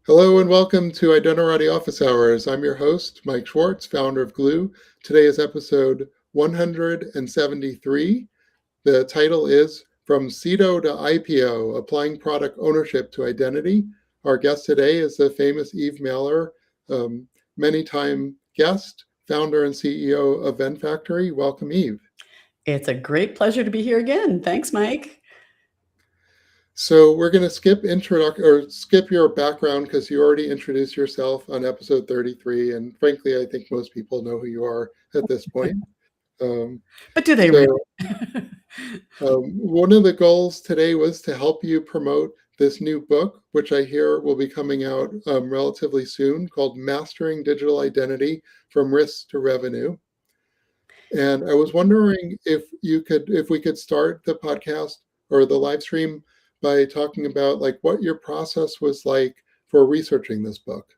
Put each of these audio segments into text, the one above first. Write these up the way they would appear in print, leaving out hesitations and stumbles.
Hello and welcome to Identity Office Hours. I'm your host, Mike Schwartz, founder of Glue. Today is episode 173. The title is From CIDO to IPO, Applying Product Ownership to Identity. Our guest today is the famous Eve Mailer, many-time guest, founder and CEO of Vent Factory. Welcome, Eve. It's a great pleasure to be here again. Thanks, Mike. So we're going to skip your background because you already introduced yourself on episode 33, and frankly, I think most people know who you are at this point. But do they so, really? One of the goals today was to help you promote this new book, which I hear will be coming out relatively soon, called Mastering Digital Identity from Risk to Revenue. And I was wondering if we could start the podcast or the live stream by talking about like what your process was like for researching this book.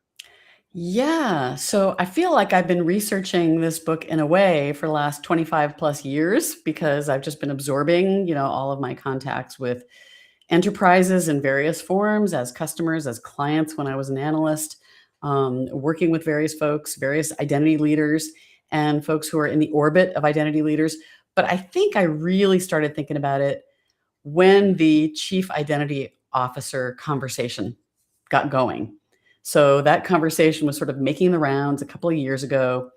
Yeah. So I feel like I've been researching this book in a way for the last 25 plus years because I've just been absorbing, all of my contacts with enterprises in various forms as customers, as clients when I was an analyst, working with various folks, various identity leaders, and folks who are in the orbit of identity leaders. But I think I really started thinking about it when the chief identity officer conversation got going. So that conversation was sort of making the rounds a couple of years ago.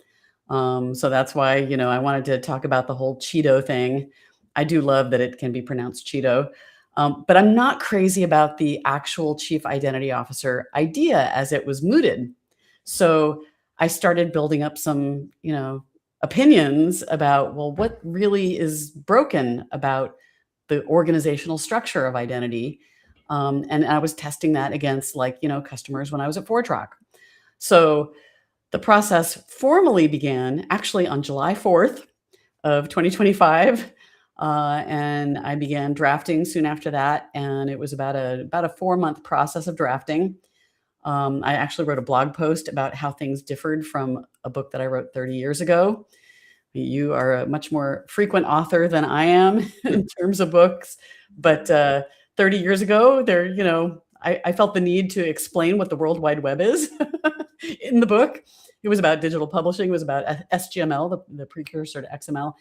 So that's why, I wanted to talk about the whole CIDO thing. I do love that it can be pronounced CIDO. But I'm not crazy about the actual chief identity officer idea as it was mooted. So I started building up some, opinions about, well, what really is broken about the organizational structure of identity. And I was testing that against customers when I was at ForTrock. So the process formally began actually on July 4th of 2025. And I began drafting soon after that. And it was about a 4-month process of drafting. I actually wrote a blog post about how things differed from a book that I wrote 30 years ago. You are a much more frequent author than I am in terms of books. But 30 years ago, I felt the need to explain what the World Wide Web is in the book. It was about digital publishing. It was about SGML, the precursor to XML.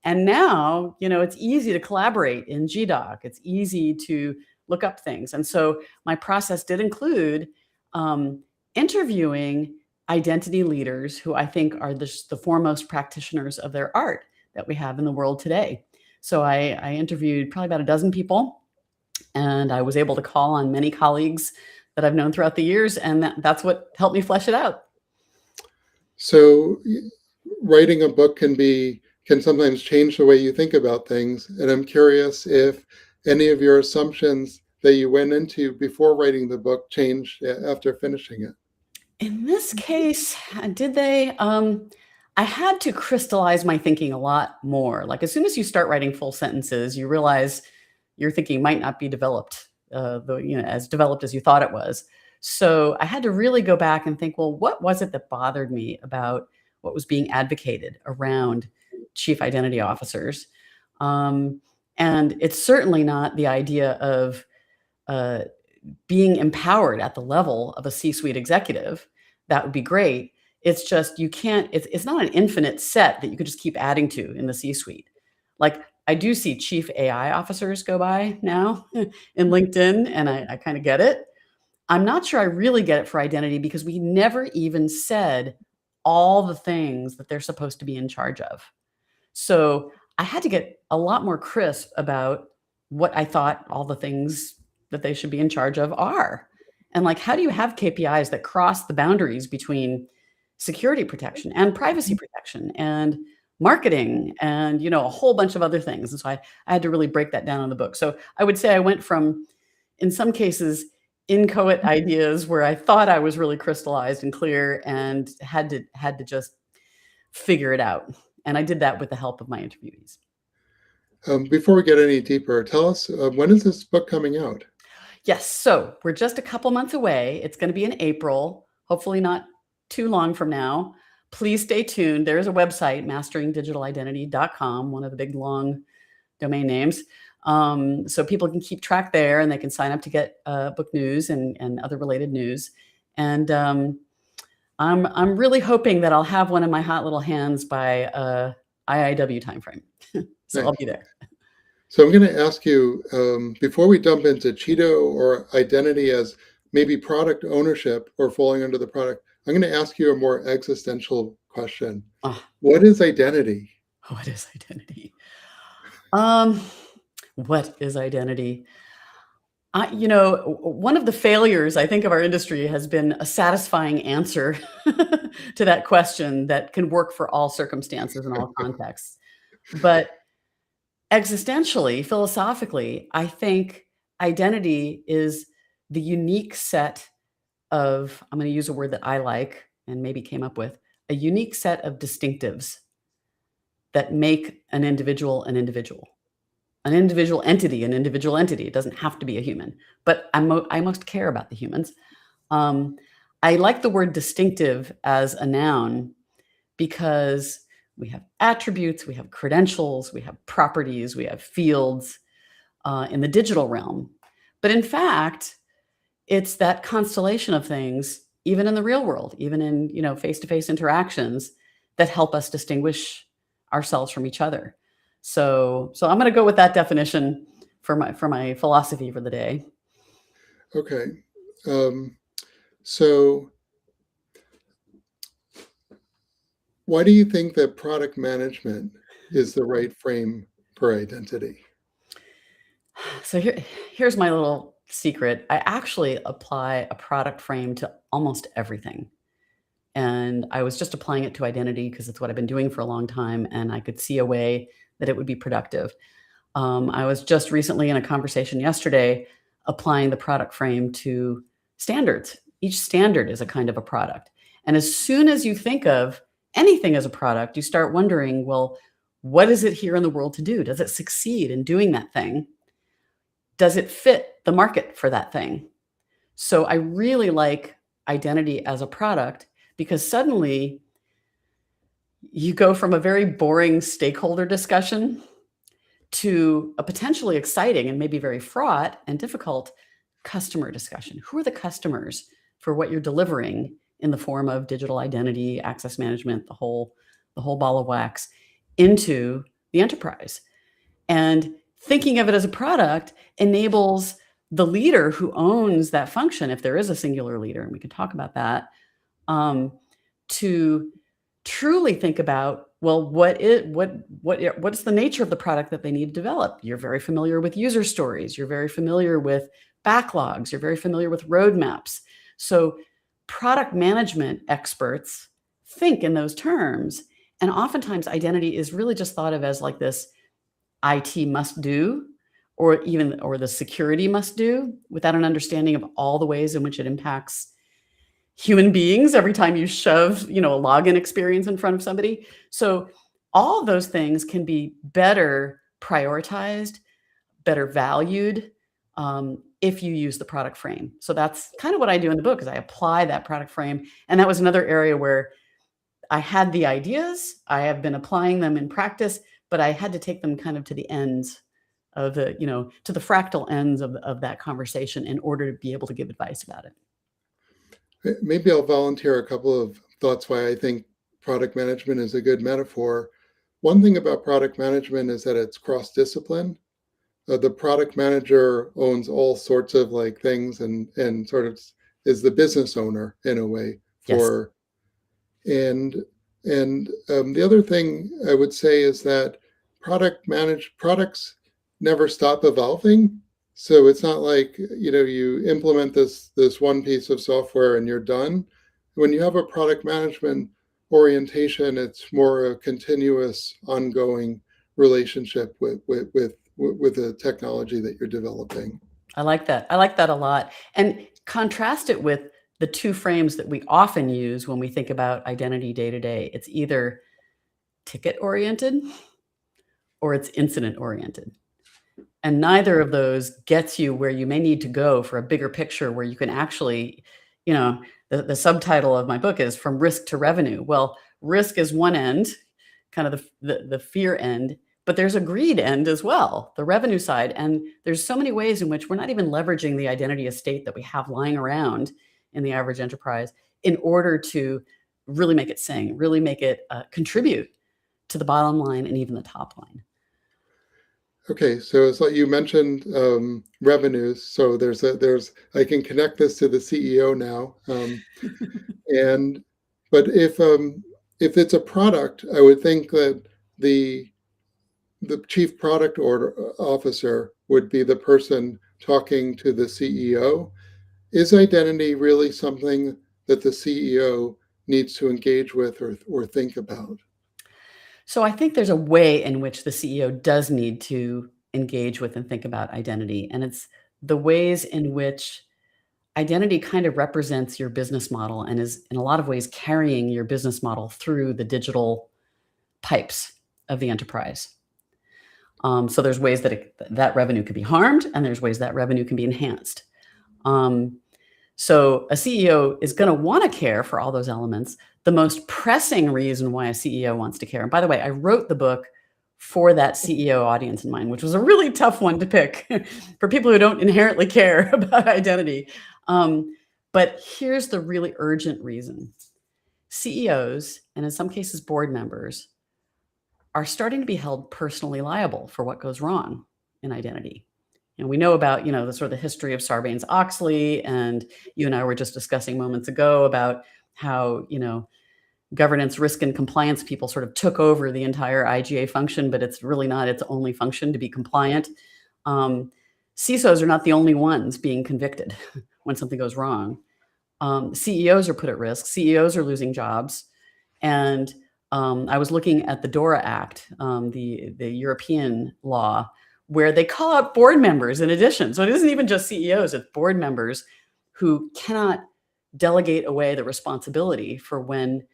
And now, it's easy to collaborate in GDoc. It's easy to look up things. And so my process did include interviewing identity leaders who I think are the foremost practitioners of their art that we have in the world today. So I interviewed probably about a dozen people, and I was able to call on many colleagues that I've known throughout the years, and that's what helped me flesh it out. So writing a book can sometimes change the way you think about things. And I'm curious if any of your assumptions that you went into before writing the book changed after finishing it. In this case, did they? I had to crystallize my thinking a lot more. Like as soon as you start writing full sentences, you realize your thinking might not be developed, as developed as you thought it was. So I had to really go back and think, well, what was it that bothered me about what was being advocated around chief identity officers? And it's certainly not the idea of being empowered at the level of a C-suite executive. That would be great. It's just it's not an infinite set that you could just keep adding to in the C-suite. Like I do see chief AI officers go by now in LinkedIn, and I kind of get it. I'm not sure I really get it for identity because we never even said all the things that they're supposed to be in charge of. So I had to get a lot more crisp about what I thought all the things that they should be in charge of are. And like, how do you have KPIs that cross the boundaries between security protection and privacy protection and marketing and, a whole bunch of other things. And so I had to really break that down in the book. So I would say I went from, in some cases, inchoate ideas where I thought I was really crystallized and clear and had to just figure it out. And I did that with the help of my interviewees. Before we get any deeper, tell us, when is this book coming out? Yes. So we're just a couple months away. It's going to be in April, hopefully not too long from now. Please stay tuned. There is a website, masteringdigitalidentity.com, one of the big, long domain names. So people can keep track there, and they can sign up to get book news and other related news. And I'm really hoping that I'll have one in my hot little hands by IIW timeframe. So I'll Nice. be there. So I'm going to ask you, before we dump into CIDO or identity as maybe product ownership or falling under the product, I'm going to ask you a more existential question. Ah, What is identity? what is identity? Um, what is identity? One of the failures, I think, of our industry has been a satisfying answer to that question that can work for all circumstances and all contexts. But existentially, philosophically, I think identity is the unique set of, I'm going to use a word that I like and maybe came up with, a unique set of distinctives that make an individual an individual. An individual entity, an individual entity. It doesn't have to be a human, but I most care about the humans. I like the word distinctive as a noun because we have attributes, we have credentials, we have properties, we have fields in the digital realm. But in fact, it's that constellation of things, even in the real world, even in face-to-face interactions, that help us distinguish ourselves from each other. So I'm going to go with that definition for my philosophy for the day. Okay. So why do you think that product management is the right frame for identity? So here's my little secret. I actually apply a product frame to almost everything. And I was just applying it to identity because it's what I've been doing for a long time, and I could see a way that it would be productive. I was just recently in a conversation yesterday applying the product frame to standards. Each standard is a kind of a product. And as soon as you think of anything as a product, you start wondering, well, what is it here in the world to do? Does it succeed in doing that thing? Does it fit the market for that thing? So I really like identity as a product because suddenly you go from a very boring stakeholder discussion to a potentially exciting and maybe very fraught and difficult customer discussion. Who are the customers for what you're delivering in the form of digital identity, access management, the whole ball of wax into the enterprise? And thinking of it as a product enables the leader who owns that function, if there is a singular leader, and we can talk about that, to truly think about, well, what's the nature of the product that they need to develop? You're very familiar with user stories. You're very familiar with backlogs. You're very familiar with roadmaps. So product management experts think in those terms. And oftentimes identity is really just thought of as like this IT must do, or the security must do, without an understanding of all the ways in which it impacts human beings every time you shove, a login experience in front of somebody. So all of those things can be better prioritized, better valued, if you use the product frame. So that's kind of what I do in the book, is I apply that product frame. And that was another area where I had the ideas, I have been applying them in practice, but I had to take them kind of to the ends of to the fractal ends of that conversation in order to be able to give advice about it. Maybe I'll volunteer a couple of thoughts why I think product management is a good metaphor. One thing about product management is that it's cross-discipline. The product manager owns all sorts of things and sort of is the business owner in a way for. Yes. And the other thing I would say is that products never stop evolving. So it's not like, you implement this one piece of software and you're done. When you have a product management orientation, it's more a continuous, ongoing relationship with the technology that you're developing. I like that. I like that a lot. And contrast it with the two frames that we often use when we think about identity day to day. It's either ticket oriented or it's incident oriented. And neither of those gets you where you may need to go for a bigger picture where you can actually, the subtitle of my book is From Risk to Revenue. Well, risk is one end, kind of the fear end, but there's a greed end as well, the revenue side. And there's so many ways in which we're not even leveraging the identity estate that we have lying around in the average enterprise in order to really make it sing, really make it contribute to the bottom line and even the top line. Okay, so it's like you mentioned revenues. So I can connect this to the CEO now. But if it's a product, I would think that the chief product officer would be the person talking to the CEO. Is identity really something that the CEO needs to engage with or think about? So I think there's a way in which the CEO does need to engage with and think about identity. And it's the ways in which identity kind of represents your business model and is in a lot of ways carrying your business model through the digital pipes of the enterprise. So there's ways that that revenue could be harmed, and there's ways that revenue can be enhanced. So a CEO is going to want to care for all those elements. The most pressing reason why a CEO wants to care, and by the way, I wrote the book for that CEO audience in mind, which was a really tough one to pick for people who don't inherently care about identity. But here's the really urgent reason. CEOs, and in some cases board members, are starting to be held personally liable for what goes wrong in identity. And we know about, the sort of the history of Sarbanes-Oxley, and you and I were just discussing moments ago about how, governance, risk, and compliance people sort of took over the entire IGA function, but it's really not its only function to be compliant. CISOs are not the only ones being convicted when something goes wrong. CEOs are put at risk. CEOs are losing jobs. And I was looking at the DORA Act, the European law, where they call out board members in addition. So it isn't even just CEOs, it's board members who cannot delegate away the responsibility for when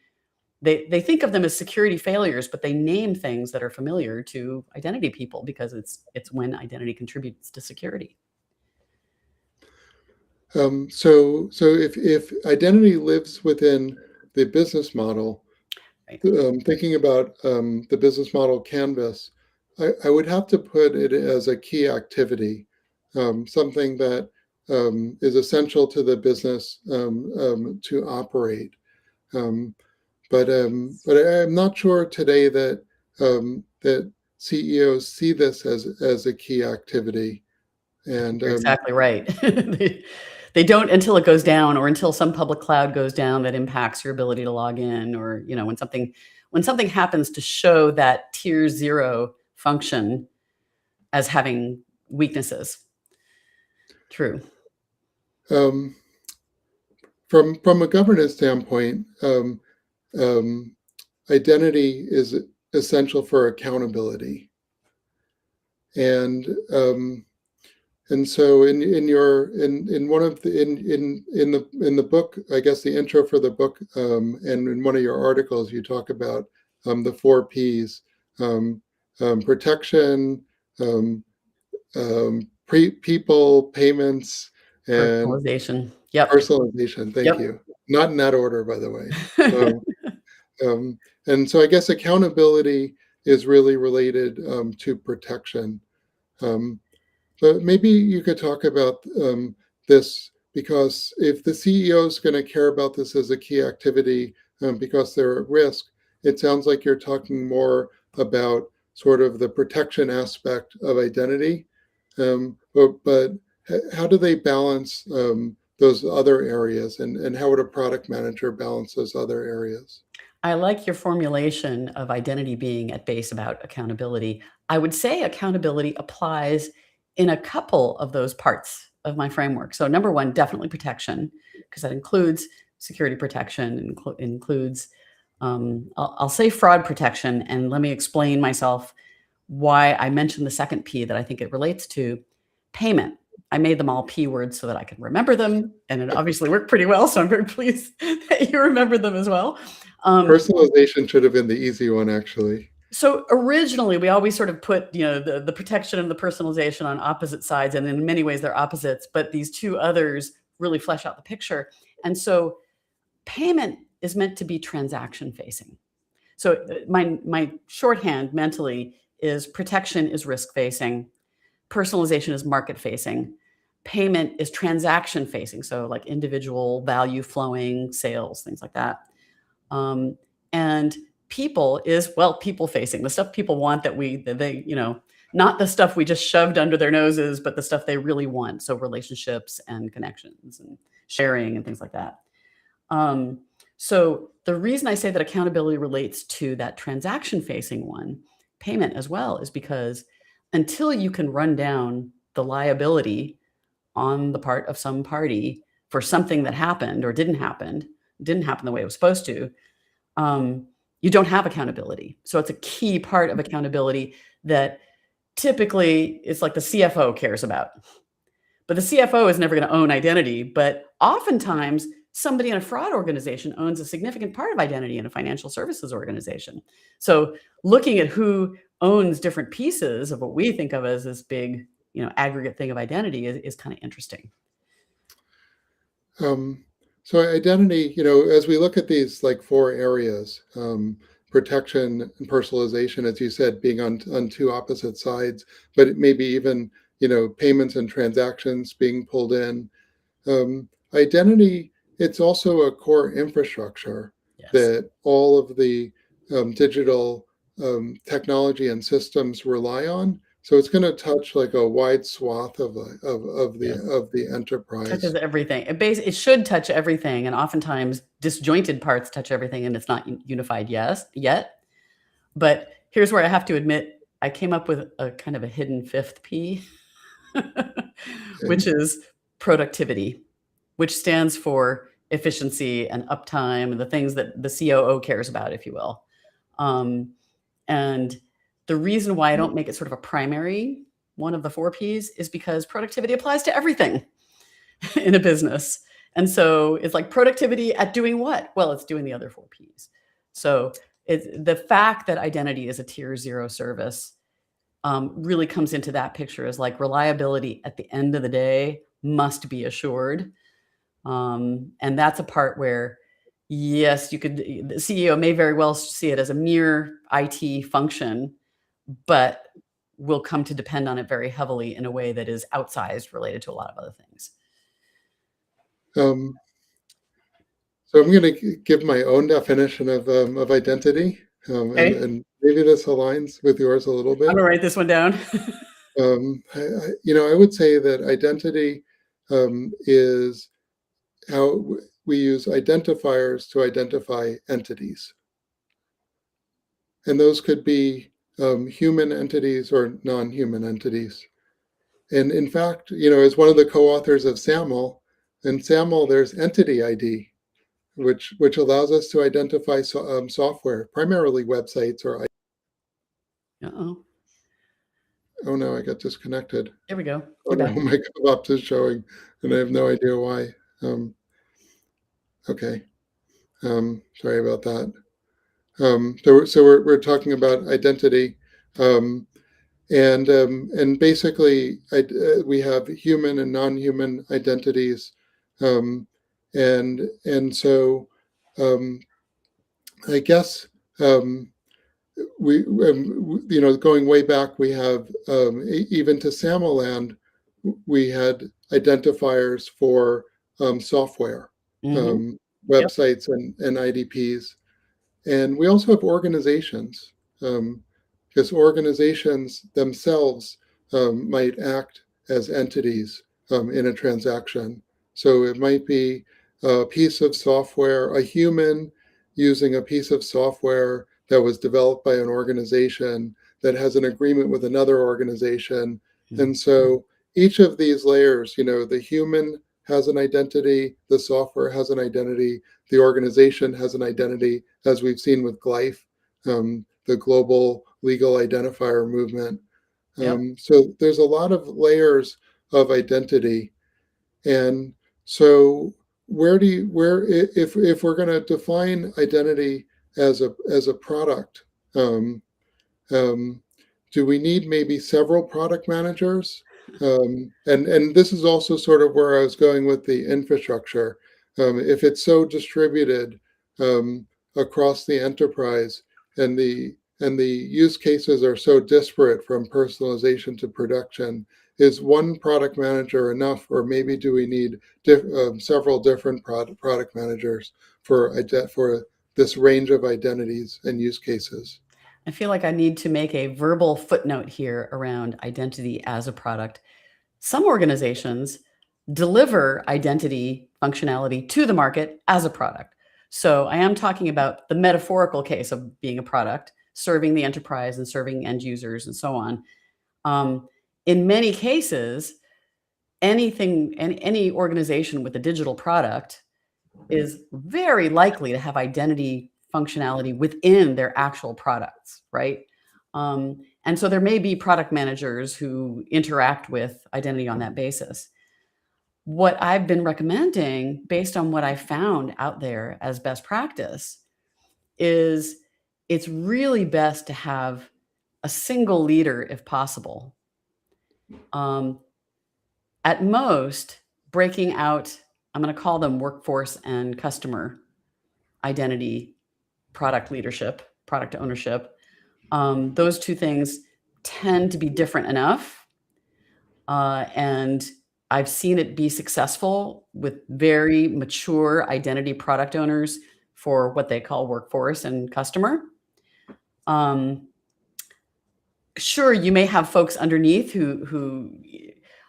they think of them as security failures, but they name things that are familiar to identity people because it's when identity contributes to security. So if identity lives within the business model, right. Thinking about the business model canvas, I would have to put it as a key activity, something that is essential to the business to operate. But I'm not sure today that that CEOs see this as a key activity. And you're exactly right. They don't until it goes down, or until some public cloud goes down that impacts your ability to log in, or when something happens to show that tier 0 function as having weaknesses. True. From a governance standpoint, identity is essential for accountability, and so in the book, I guess the intro for the book, and in one of your articles, you talk about the 4 Ps: protection, people, payments, and personalization. Yep. Personalization. Thank you. Not in that order, by the way. And so I guess accountability is really related to protection. But maybe you could talk about this, because if the CEO is going to care about this as a key activity because they're at risk, it sounds like you're talking more about sort of the protection aspect of identity. But how do they balance those other areas, and how would a product manager balance those other areas? I like your formulation of identity being at base about accountability. I would say accountability applies in a couple of those parts of my framework. So number one, definitely protection, because that includes security protection, includes, I'll say fraud protection, and let me explain myself why I mentioned the second P that I think it relates to: payment. I made them all P words so that I could remember them, and it obviously worked pretty well. So I'm very pleased that you remembered them as well. Personalization should have been the easy one, actually. So originally, we always sort of put, the protection and the personalization on opposite sides, and in many ways they're opposites, but these two others really flesh out the picture. And so payment is meant to be transaction facing. So my shorthand mentally is: protection is risk facing, personalization is market facing, Payment is transaction facing, so like individual value flowing sales, things like that. And people is, well, people facing, the stuff people want that they, not the stuff we just shoved under their noses, but the stuff they really want. So relationships and connections and sharing and things like that. So the reason I say that accountability relates to that transaction facing one, payment as well, is because until you can run down the liability on the part of some party for something that happened or didn't happen the way it was supposed to, you don't have accountability. So it's a key part of accountability that typically it's like the CFO cares about. But the CFO is never going to own identity. But oftentimes, somebody in a fraud organization owns a significant part of identity in a financial services organization. So looking at who owns different pieces of what we think of as this big, aggregate thing of identity is kind of interesting. So identity, as we look at these like 4 areas, protection and personalization, as you said, being on 2 opposite sides, but it may be even, payments and transactions being pulled in. Identity, it's also a core infrastructure that all of the digital technology and systems rely on. So it's going to touch like a wide swath of the enterprise. Touches everything. It should touch everything, and oftentimes disjointed parts touch everything, and it's not unified yet. But here's where I have to admit I came up with a kind of a hidden 5th P, which is productivity, which stands for efficiency and uptime and the things that the COO cares about, if you will. And the reason why I don't make it sort of a primary one of the 4 Ps is because productivity applies to everything in a business. And so it's like productivity at doing what? Well, it's doing the other 4 Ps. So the fact that identity is a tier 0 service really comes into that picture as like reliability at the end of the day must be assured. And that's a part where, yes, the CEO may very well see it as a mere IT function, but will come to depend on it very heavily in a way that is outsized related to a lot of other things. So I'm going to give my own definition of identity, Okay. and maybe this aligns with yours a little bit. I'm going to write this one down. I would say that identity is how we use identifiers to identify entities. And those could be human entities or non-human entities. And in fact, as one of the co-authors of SAML, in SAML there's entity ID, which allows us to identify software, primarily websites or. Uh-oh. Oh no, I got disconnected. There we go. Oh no, my co-op is showing, and I have no idea why. Okay, sorry about that. So we're talking about identity, and basically we have human and non-human identities, and so I guess we going way back, we have even to SAML land, we had identifiers for software, websites, and IDPs. And we also have organizations, because organizations themselves might act as entities in a transaction. So it might be a piece of software, a human using a piece of software that was developed by an organization that has an agreement with another organization. And so each of these layers, the human has an identity, the software has an identity, the organization has an identity, as we've seen with GLIFE, the global legal identifier movement. So there's a lot of layers of identity. And so if we're going to define identity as a product, do we need maybe several product managers? And this is also sort of where I was going with the infrastructure. If it's so distributed across the enterprise, and the use cases are so disparate from personalization to production, is one product manager enough, or maybe do we need several different product managers for this range of identities and use cases? I feel like I need to make a verbal footnote here around identity as a product. Some organizations deliver identity functionality to the market as a product. So I am talking about the metaphorical case of being a product, serving the enterprise and serving end users and so on. In many cases, any organization with a digital product is very likely to have identity functionality within their actual products, right? And so there may be product managers who interact with identity on that basis. What I've been recommending, based on what I found out there as best practice, is it's really best to have a single leader if possible. At most, breaking out, I'm going to call them workforce and customer identity, product leadership, product ownership. Those two things tend to be different enough. And I've seen it be successful with very mature identity product owners for what they call workforce and customer. Sure, you may have folks underneath who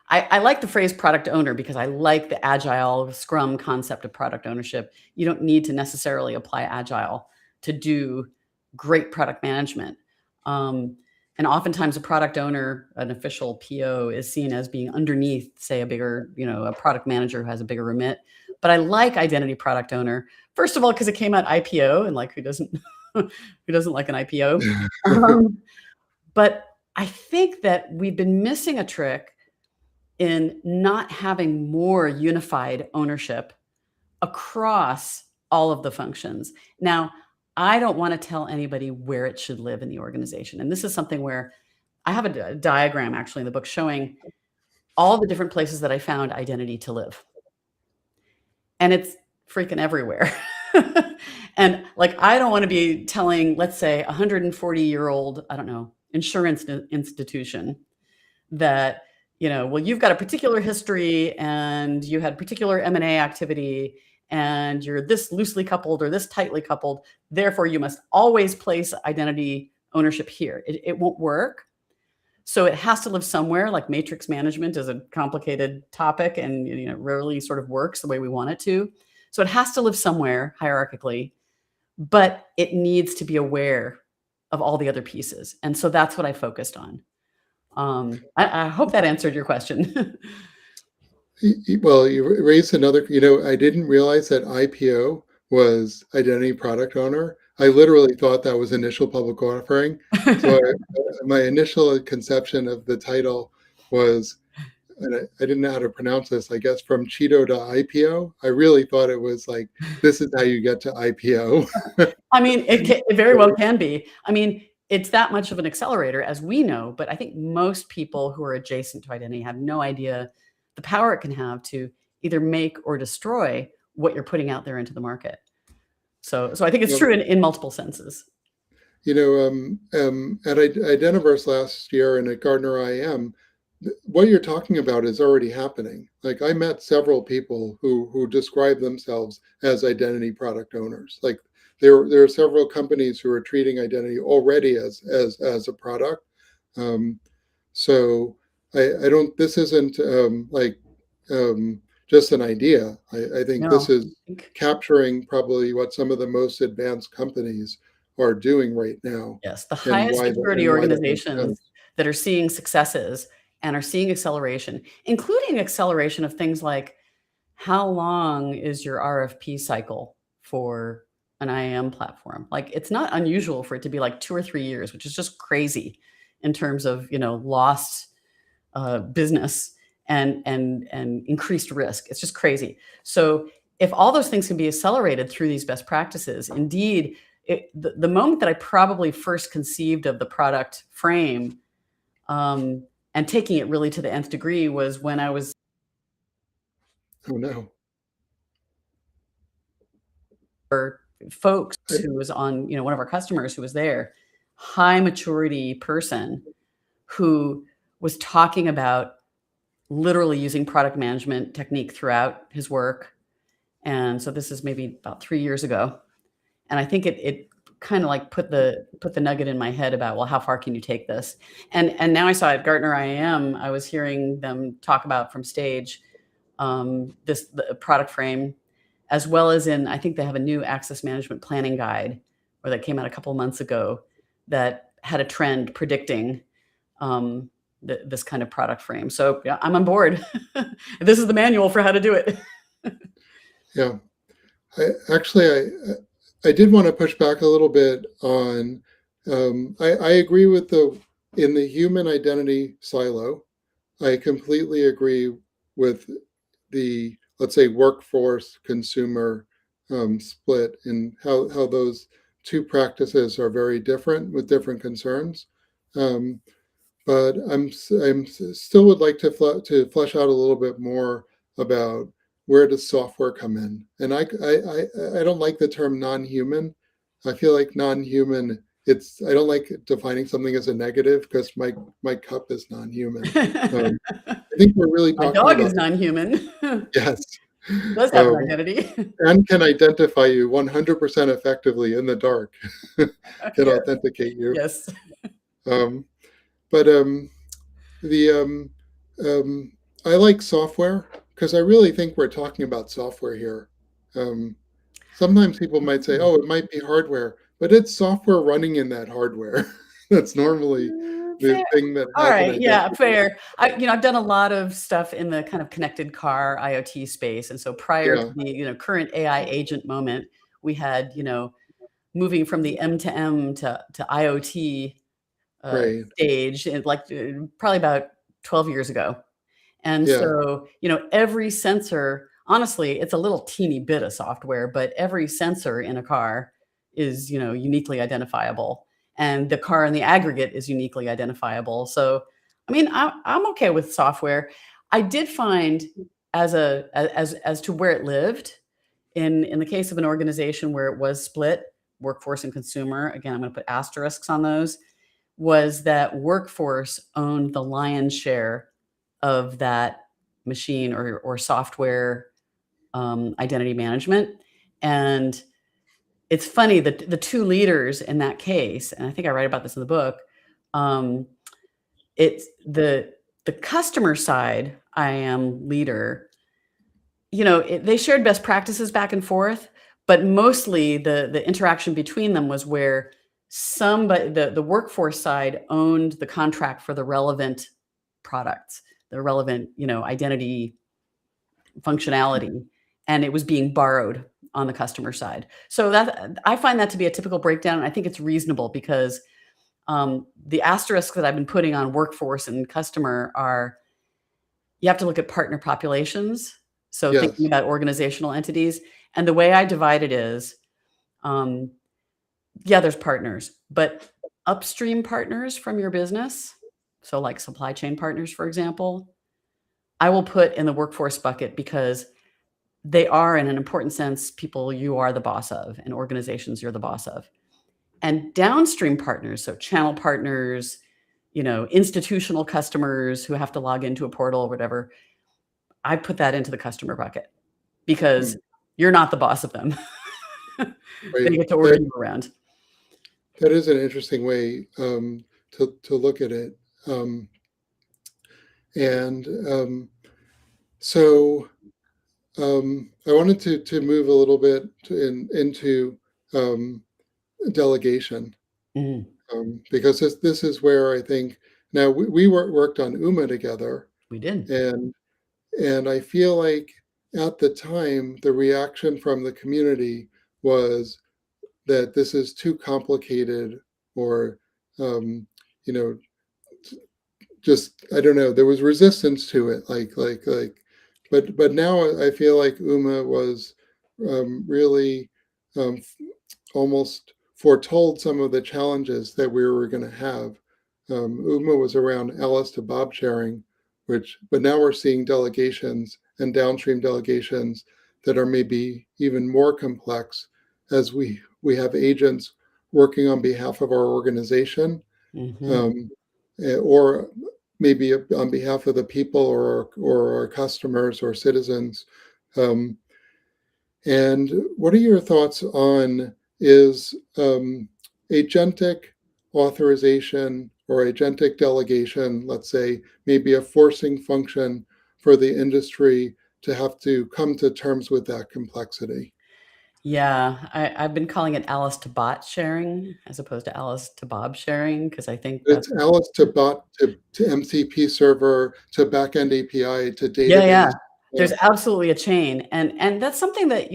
I like the phrase product owner because I like the Agile Scrum concept of product ownership. You don't need to necessarily apply Agile to do great product management. And oftentimes a product owner, an official PO, is seen as being underneath, say, a bigger, a product manager who has a bigger remit. But I like identity product owner, first of all, because it came out IPO, and like who doesn't like an IPO? But I think that we've been missing a trick in not having more unified ownership across all of the functions. Now, I don't want to tell anybody where it should live in the organization. And this is something where I have a diagram actually in the book showing all the different places that I found identity to live. And it's freaking everywhere. And like, I don't want to be telling, let's say, 140-year-old, I don't know, insurance institution that, well, you've got a particular history and you had particular M&A activity and you're this loosely coupled or this tightly coupled. Therefore, you must always place identity ownership here. It won't work. So it has to live somewhere. Like matrix management is a complicated topic and rarely sort of works the way we want it to. So it has to live somewhere hierarchically, but it needs to be aware of all the other pieces. And so that's what I focused on. I hope that answered your question. Well, you raised another, I didn't realize that IPO was identity product owner. I literally thought that was initial public offering. So my initial conception of the title was, and I didn't know how to pronounce this, I guess, from CIDO to IPO. I really thought it was like, this is how you get to IPO. I mean, it very well can be. I mean, it's that much of an accelerator, as we know, but I think most people who are adjacent to identity have no idea the power it can have to either make or destroy what you're putting out there into the market. So I think it's true in multiple senses. At Identiverse last year and at Gartner IM, what you're talking about is already happening. Like I met several people who describe themselves as identity product owners. Like there are several companies who are treating identity already as a product. So I don't. This isn't just an idea. I think this is capturing probably what some of the most advanced companies are doing right now. Yes, the highest security organizations that are seeing successes and are seeing acceleration, including acceleration of things like how long is your RFP cycle for an IAM platform? Like it's not unusual for it to be like 2 or 3 years, which is just crazy in terms of lost business and increased risk. It's just crazy. So if all those things can be accelerated through these best practices, indeed, the moment that I probably first conceived of the product frame and taking it really to the nth degree was when I was. Oh no. Folks who was on, one of our customers who was there, high maturity person who was talking about literally using product management technique throughout his work. And so this is maybe about 3 years ago. And I think it kind of like put the nugget in my head about, well, how far can you take this? And now I saw at Gartner IAM, I was hearing them talk about from stage the product frame, as well as I think they have a new access management planning guide, or that came out a couple of months ago, that had a trend predicting this kind of product frame. So yeah, I'm on board. This is the manual for how to do it. Yeah. I did want to push back a little bit on, I agree with in the human identity silo, I completely agree with the, let's say, workforce consumer split, and how those two practices are very different with different concerns. But I'm still would like to flesh out a little bit more about where does software come in. And I don't like the term non-human. I feel like non-human. I don't like defining something as a negative, because my cup is non-human. I think we're really My talking dog about, is non-human. yes, Does have an identity. and can identify you 100% effectively in the dark, can Yes. authenticate you. Yes. Um, but the I like software, because I really think we're talking about software here. Um, Sometimes people might say, "Oh, it might be hardware," but it's software running in that hardware. That's normally the Fair. thing that All has an right. Yeah, identity. fair. I've done a lot of stuff in the kind of connected car IoT space. And so prior to Yeah, the, current AI agent moment, we had, moving from the M to M to IoT right. stage, and like probably about 12 years ago. And Yeah, so, every sensor, honestly, it's a little teeny bit of software, but every sensor in a car is, uniquely identifiable. And the car in the aggregate is uniquely identifiable. So, I mean, I'm okay with software. I did find, as to where it lived, in the case of an organization where it was split, workforce and consumer, again, I'm going to put asterisks on those, was that workforce owned the lion's share of that machine or software identity management. And it's funny that the two leaders in that case, and I think I write about this in the book, um, it's the customer side IAM leader, they shared best practices back and forth, but mostly the interaction between them was where the workforce side owned the contract for the relevant products, the relevant, identity functionality, and it was being borrowed on the customer side. So that I find that to be a typical breakdown, and I think it's reasonable because the asterisks that I've been putting on workforce and customer are, you have to look at partner populations. So thinking yes, about organizational entities, and the way I divide it is, um, yeah, there's partners, but upstream partners from your business, so like supply chain partners, for example, I will put in the workforce bucket because they are, in an important sense, people you are the boss of, and organizations you're the boss of. And downstream partners, so channel partners, institutional customers who have to log into a portal or whatever, I put that into the customer bucket because mm, you're not the boss of them. They right. get to order you around. That is an interesting way to look at it. Um, and so I wanted to move a little bit into um, delegation, Mhm. because this is where I think, now we worked on UMA together, We did. and I feel like at the time the reaction from the community was that this is too complicated, or um, you know just, I don't know, there was resistance to it, but now I feel like UMA was really um, almost foretold some of the challenges that we were going to have. UMA was around Alice to Bob sharing, but now we're seeing delegations and downstream delegations that are maybe even more complex, as we have agents working on behalf of our organization, Mhm. um, or maybe on behalf of the people or our customers or citizens. Um, and what are your thoughts on is agentic authorization or agentic delegation, let's say, maybe a forcing function for the industry to have to come to terms with that complexity? Yeah, I've been calling it Alice to bot sharing as opposed to Alice to Bob sharing because I think that's It's Alice to bot to MCP server to backend API to yeah, yeah. database. There's Yeah. absolutely a chain, and that's something that,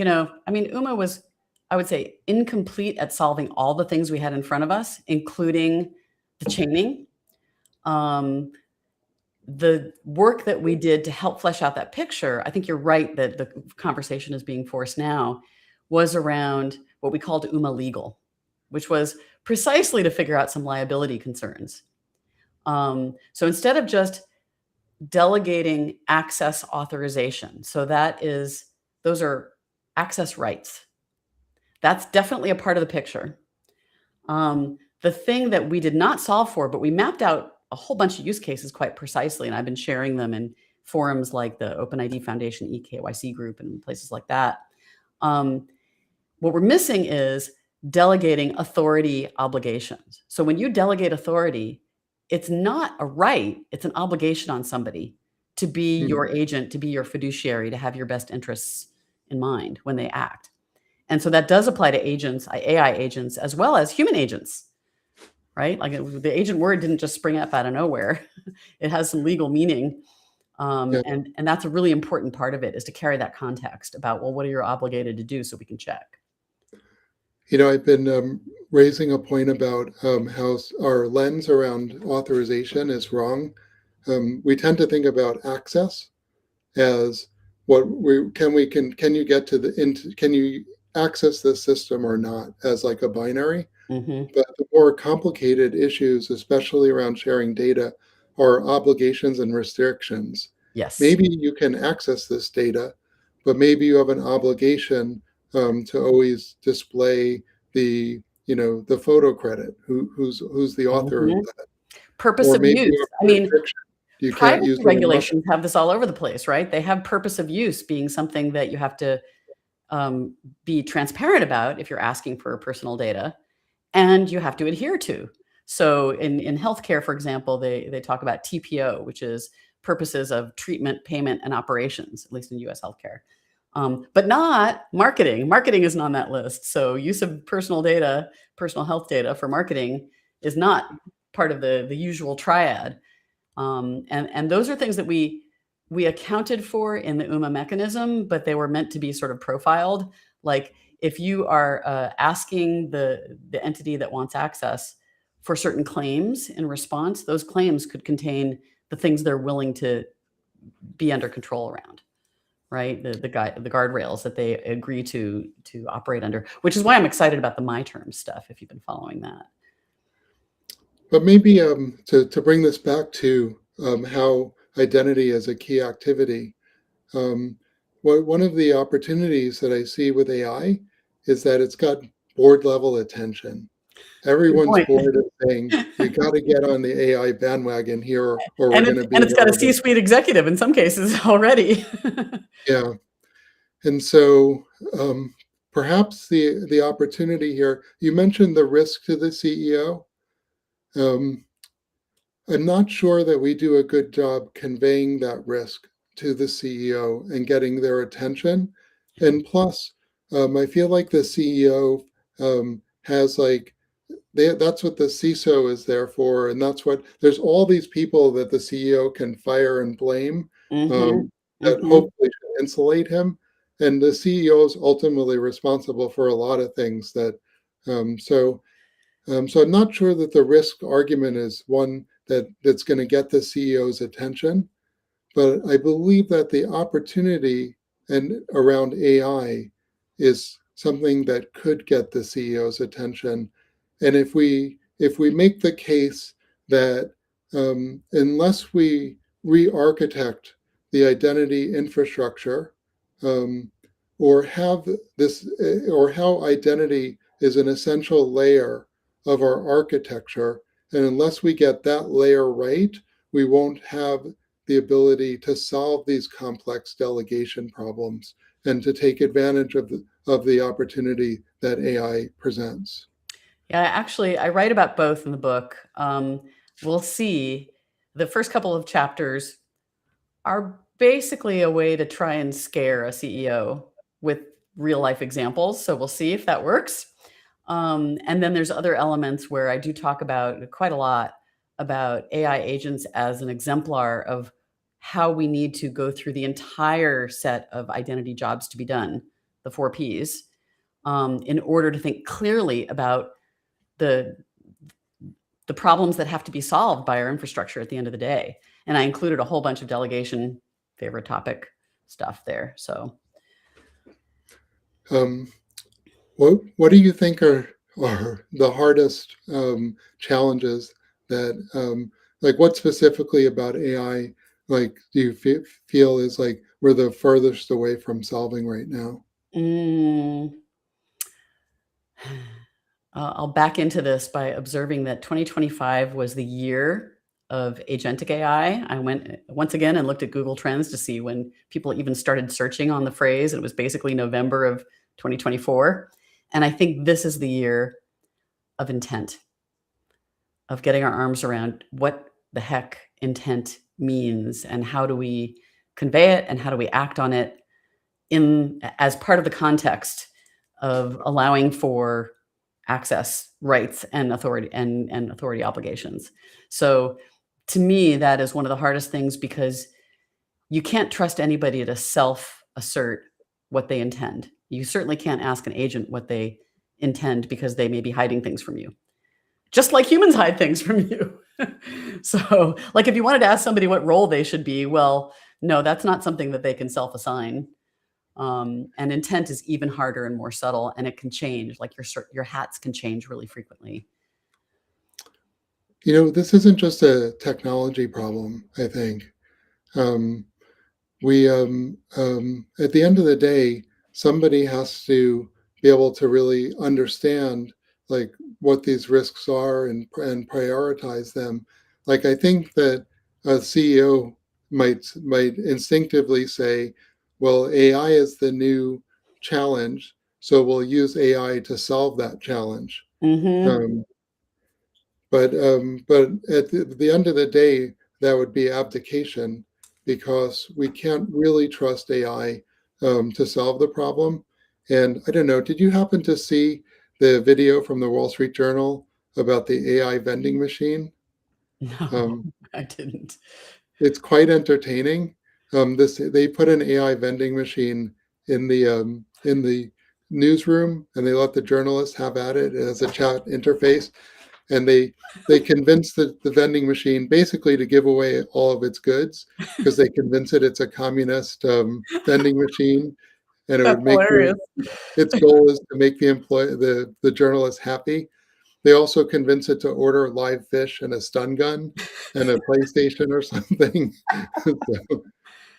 I mean, Uma was, I would say, incomplete at solving all the things we had in front of us, including the chaining. Um, the work that we did to help flesh out that picture, I think you're right that the conversation is being forced now, was around what we called UMA legal, which was precisely to figure out some liability concerns. So instead of just delegating access authorization, so those are access rights. That's definitely a part of the picture. The thing that we did not solve for, but we mapped out a whole bunch of use cases quite precisely, and I've been sharing them in forums like the OpenID Foundation eKYC group and places like that. What we're missing is delegating authority obligations. So when you delegate authority, it's not a right, it's an obligation on somebody to be Hmm. your agent, to be your fiduciary, to have your best interests in mind when they act. And so that does apply to agents, AI agents, as well as human agents, right? Like the agent word didn't just spring up out of nowhere. It has some legal meaning. Yeah. And that's a really important part of it, is to carry that context about, well, what are you obligated to do so we can check? I've been raising a point about how our lens around authorization is wrong. We tend to think about access as can you get to can you access this system or not as like a binary. Hmm. But the more complicated issues, especially around sharing data, are obligations and restrictions. Yes. Maybe you can access this data, but maybe you have an obligation to always display the photo credit, who's the author of Hmm. that, Purpose or of maybe you use. I have a mean, restriction. You can't privacy use it in Russia. regulations have this all over the place, right? They have purpose of use being something that you have to be transparent about if you're asking for personal data, and you have to adhere to. So in healthcare, for example, they talk about TPO, which is purposes of treatment, payment, and operations, at least in US healthcare. But not marketing. Marketing isn't on that list. So use of personal data, personal health data for marketing is not part of the usual triad. And those are things that we accounted for in the UMA mechanism, but they were meant to be sort of profiled. Like if you are asking the entity that wants access for certain claims in response, those claims could contain the things they're willing to be under control around, right? The guardrails that they agree to operate under, which is why I'm excited about the my terms stuff. If you've been following that. But maybe to bring this back to how identity is a key activity. Um, one of the opportunities that I see with AI is that it's got board level attention. Good Everyone's point. board of saying, we got to get on the AI bandwagon here, or we're And going it's to be and it's got a irrelevant. C-suite executive in some cases already. Yeah. And so perhaps the opportunity here, you mentioned the risk to the CEO. Um, I'm not sure that we do a good job conveying that risk to the CEO and getting their attention. And plus, I feel like the CEO has that's what the CISO is there for, and there's all these people that the CEO can fire and blame Mhm, um, that mhm. hopefully should insulate him. And the CEO is ultimately responsible for a lot of things um, so so I'm not sure that the risk argument is one that's going to get the CEO's attention, but I believe that the opportunity and around AI is something that could get the CEO's attention. And if we make the case that unless we re-architect the identity infrastructure, um, or have this, or how identity is an essential layer of our architecture, and unless we get that layer right, we won't have the ability to solve these complex delegation problems and to take advantage of the opportunity that AI presents. Yeah, actually, I write about both in the book. We'll see. The first couple of chapters are basically a way to try and scare a CEO with real life examples. So we'll see if that works. And then there's other elements where I do talk about quite a lot about AI agents as an exemplar of how we need to go through the entire set of identity jobs to be done, the 4 Ps, in order to think clearly about the the problems that have to be solved by our infrastructure at the end of the day. And I included a whole bunch of delegation favorite topic stuff there. So Um, what do you think are the hardest challenges that like what specifically about AI like do you feel is like we're the furthest away from solving right now? mm, I'll back into this by observing that 2025 was the year of agentic AI. I went once again and looked at Google Trends to see when people even started searching on the phrase. It was basically November of 2024. And I think this is the year of intent, of getting our arms around what the heck intent means and how do we convey it and how do we act on it in as part of the context of allowing for access rights and authority obligations. So to me, that is one of the hardest things because you can't trust anybody to self assert what they intend. You certainly can't ask an agent what they intend because they may be hiding things from you, just like humans hide things from you. So, like if you wanted to ask somebody what role they should be, well, no, that's not something that they can self assign. And intent is even harder and more subtle, and it can change. Like your hats can change really frequently. You know, this isn't just a technology problem, I think. Um, we at the end of the day, somebody has to be able to really understand like what these risks are and prioritize them. Like I think that a CEO might instinctively say, well, AI is the new challenge, so we'll use AI to solve that challenge. Hmm. um, but at the end of the day, that would be abdication because we can't really trust AI to solve the problem. And I don't know, did you happen to see the video from the Wall Street Journal about the AI vending machine? No, Um, I didn't. it's quite entertaining. This they put an AI vending machine in the newsroom, and they let the journalists have at it as a chat interface, and they convince the vending machine basically to give away all of its goods because they convince it it's a communist vending machine, and it That's would make hilarious. its goal is to make the journalist happy. They also convince it to order live fish and a stun gun and a PlayStation or something. So,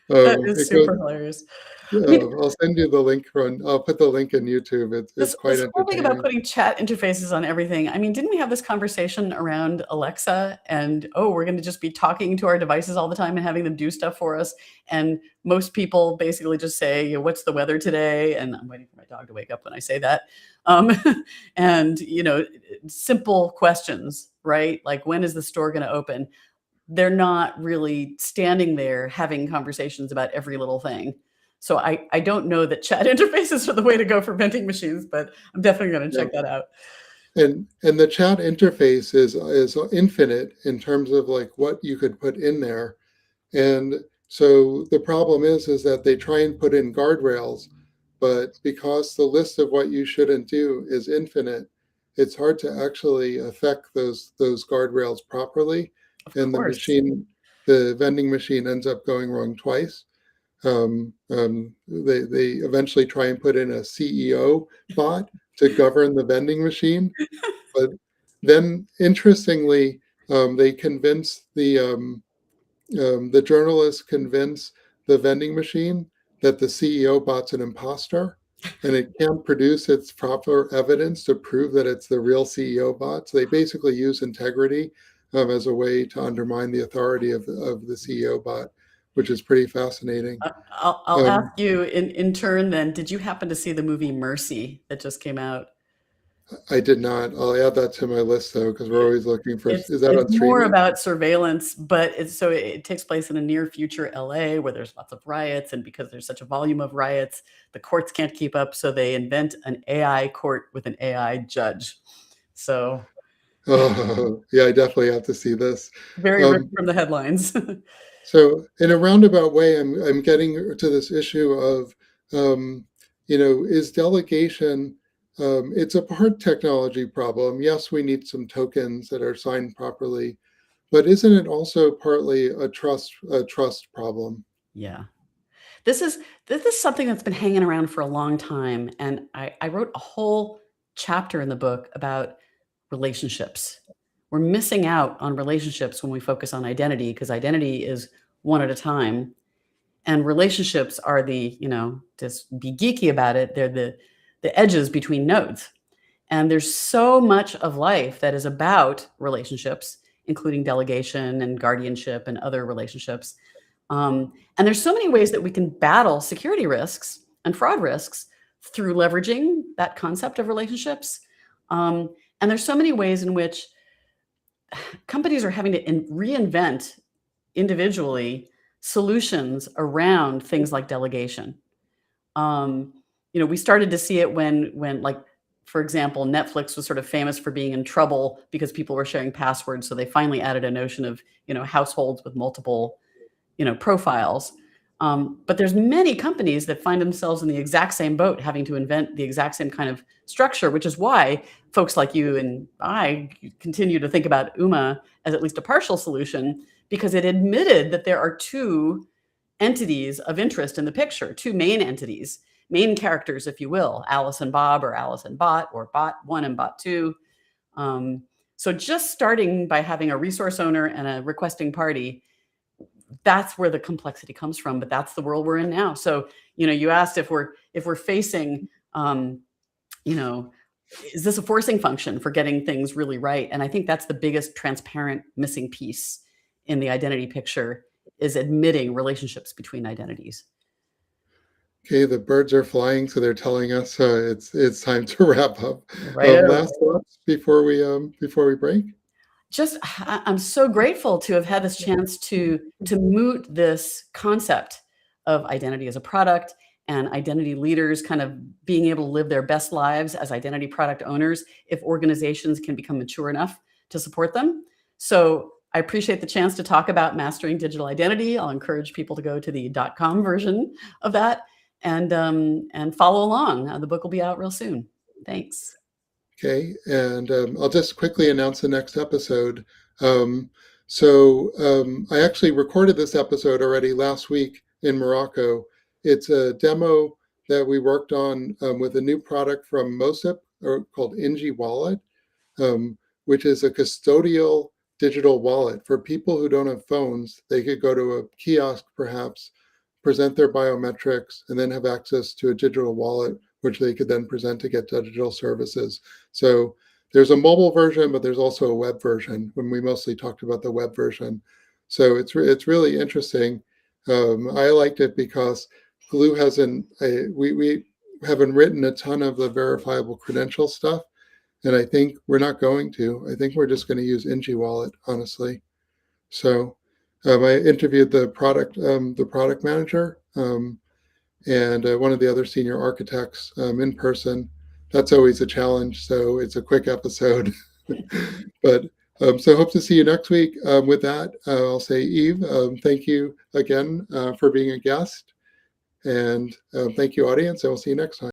That is it goes. super hilarious. I mean, I'll send you the link from. I'll put the link in YouTube. It's quite this whole thing about entertaining. putting chat interfaces on everything. I mean, didn't we have this conversation around Alexa and, oh, we're going to just be talking to our devices all the time and having them do stuff for us? And most people basically just say, you know, what's the weather today? And I'm waiting for my dog to wake up when I say that. Um, and, you know, simple questions, right? Like, when is the store going to open? They're not really standing there having conversations about every little thing. So I don't know that chat interfaces are the way to go for vending machines, but I'm definitely going to Yeah. check that out. And the chat interface is infinite in terms of like what you could put in there. And so the problem is that they try and put in guardrails, but because the list of what you shouldn't do is infinite, it's hard to actually affect those guardrails properly. Of And course. the vending machine ends up going wrong twice. They eventually try and put in a CEO bot to govern the vending machine, but then interestingly, they convince the journalists convince the vending machine that the CEO bot's an imposter and it can't produce its proper evidence to prove that it's the real CEO bot. So they basically use integrity as a way to undermine the authority of the CEO bot, which is pretty fascinating. I'll ask Um, you in turn then, did you happen to see the movie Mercy that just came out? I did not. I'll add that to my list though, because we're always looking for. It's Is that it's on more streaming? about surveillance, but it takes place in a near future LA where there's lots of riots, and because there's such a volume of riots, the courts can't keep up, so they invent an AI court with an AI judge. So Oh, yeah, I definitely have to see this. very ripped Um, from the headlines. So in a roundabout way, I'm getting to this issue of, um, is delegation, it's a hard technology problem. Yes, we need some tokens that are signed properly, but isn't it also partly a trust problem? Yeah. This is this is something that's been hanging around for a long time, and I wrote a whole chapter in the book about relationships. We're missing out on relationships when we focus on identity because identity is one at a time, and relationships are just be geeky about it, they're the edges between nodes. And there's so much of life that is about relationships, including delegation and guardianship and other relationships. And there's so many ways that we can battle security risks and fraud risks through leveraging that concept of relationships. And there's so many ways in which companies are having to reinvent individually solutions around things like delegation. Um, we started to see it when like, for example, Netflix was sort of famous for being in trouble because people were sharing passwords. So they finally added a notion of, households with multiple, profiles. But there's many companies that find themselves in the exact same boat, having to invent the exact same kind of structure, which is why folks like you and I continue to think about UMA as at least a partial solution, because it admitted that there are two entities of interest in the picture, two main entities, main characters, if you will, Alice and Bob, or Alice and Bot, or Bot 1 and Bot 2. So just starting by having a resource owner and a requesting party, that's where the complexity comes from, but that's the world we're in now. So, you asked if we're facing, you know, is this a forcing function for getting things really right? And I think that's the biggest transparent missing piece in the identity picture, is admitting relationships between identities. Okay, the birds are flying, so they're telling us it's time to wrap up. Right. Last thoughts before we break? Just I'm so grateful to have had this chance to moot this concept of identity as a product, and identity leaders kind of being able to live their best lives as identity product owners if organizations can become mature enough to support them. So I appreciate the chance to talk about mastering digital identity. I'll encourage people to go to the .com version of that and follow along. The book will be out real soon. Thanks. Okay, and I'll just quickly announce the next episode. So I actually recorded this episode already last week in Morocco. It's a demo that we worked on with a new product from Mosip, called Inji Wallet, which is a custodial digital wallet for people who don't have phones. They could go to a kiosk, perhaps, present their biometrics, and then have access to a digital wallet, which they could then present to get digital services. So there's a mobile version, but there's also a web version, when we mostly talked about the web version. So it's really interesting. I liked it because Glue hasn't, we haven't written a ton of the verifiable credential stuff. And I think we're not going to. I think we're just going to use Inji Wallet, honestly. So I interviewed the product manager, and one of the other senior architects in person. That's always a challenge. So it's a quick episode. But so hope to see you next week. With that, I'll say, Eve, thank you again for being a guest. And thank you, audience. And we'll see you next time.